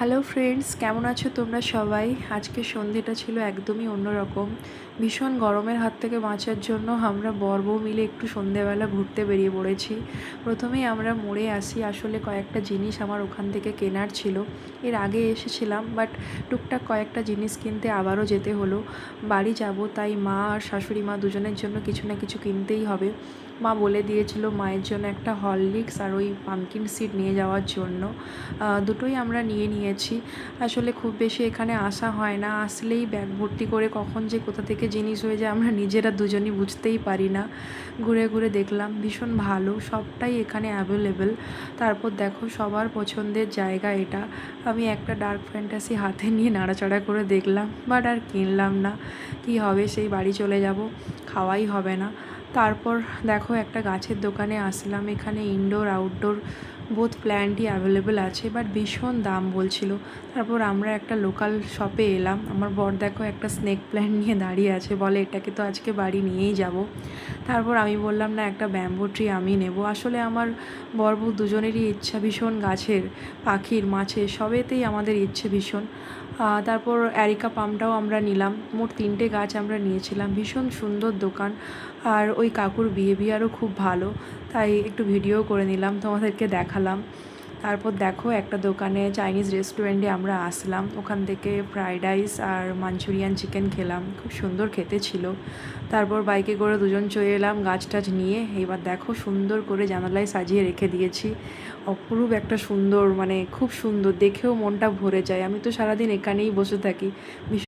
Hello friends, কেমন আছো তোমরা সবাই? আজকে সন্ধেটা ছিল একদমই অন্যরকম। ভীষণ গরমের হাত থেকে বাঁচার জন্য আমরা বর বউ মিলে একটু সন্ধেবেলা ঘুরতে বেরিয়ে পড়েছি। প্রথমেই আমরা মোড়ে আসি, আসলে কয়েকটা জিনিস আমার ওখান থেকে কেনার ছিল। এর আগে এসেছিলাম, বাট টুকটাক কয়েকটা জিনিস কিনতে আবারও যেতে হলো। বাড়ি যাব, তাই মা আর শাশুড়ি মা দুজনের জন্য কিছু না কিছু কিনতেই হবে। মা বলে দিয়েছিল মায়ের জন্য একটা হরলিক্স আর ওই পামকিন সিড নিয়ে যাওয়ার জন্য। দুটোই আমরা নিয়ে নিয়েছি। আসলে খুব বেশি এখানে আসা হয় না, আসলেই ব্যাগ ভর্তি করে কখন যে কোথা থেকে জিনিস হয়ে যায় আমরা নিজেরা দুজনই বুঝতেই পারি না। ঘুরে ঘুরে দেখলাম, ভীষণ ভালো, সবটাই এখানে অ্যাভেলেবেল। তারপর দেখো, সবার পছন্দের জায়গা এটা। আমি একটা ডার্ক ফ্যান্টাসি হাতে নিয়ে নাড়াচাড়া করে দেখলাম, বাট আর কিনলাম না। কি হবে, সেই বাড়ি চলে যাব, খাওয়াই হবে না। তারপর দেখো, একটা গাছের দোকানে আসলাম। এখানে ইনডোর আউটডোর বোথ প্ল্যান্টই অ্যাভেলেবেল আছে, বাট ভীষণ দাম বলছিল। তারপর আমরা একটা লোকাল শপে এলাম। আমার বর দেখো একটা স্নেক প্ল্যান্ট নিয়ে দাঁড়িয়ে আছে, বলে এটাকে তো আজকে বাড়ি নিয়েই যাব। তারপর আমি বললাম না, একটা ব্যাম্বো ট্রি আমি নেব। আসলে আমার বর বউ দুজনেরই ইচ্ছা ভীষণ, গাছের, পাখির, মাছের সবেতেই আমাদের ইচ্ছে ভীষণ। তারপর অ্যারিকা পামটাও আমরা নিলাম। মোট 3টে গাছ আমরা নিয়েছিলাম। ভীষণ সুন্দর দোকান, আর ওই কাকুর বিহেভিয়ারও খুব ভালো, তাই একটু ভিডিও করে নিলাম, তোমাদেরকে দেখালাম। তারপর দেখো, একটা দোকানে, চাইনিজ রেস্টুরেন্টে আমরা আসলাম। ওখান থেকে ফ্রাইড রাইস আর মাঞ্চুরিয়ান চিকেন খেলাম, খুব সুন্দর খেতে ছিল। তারপর বাইকে করে দুজন চলে এলাম গাছ টাছ নিয়ে। এবার দেখো, সুন্দর করে জানালায় সাজিয়ে রেখে দিয়েছি। অপরূপ একটা সুন্দর, মানে খুব সুন্দর, দেখেও মনটা ভরে যায়। আমি তো সারাদিন এখানেই বসে থাকি।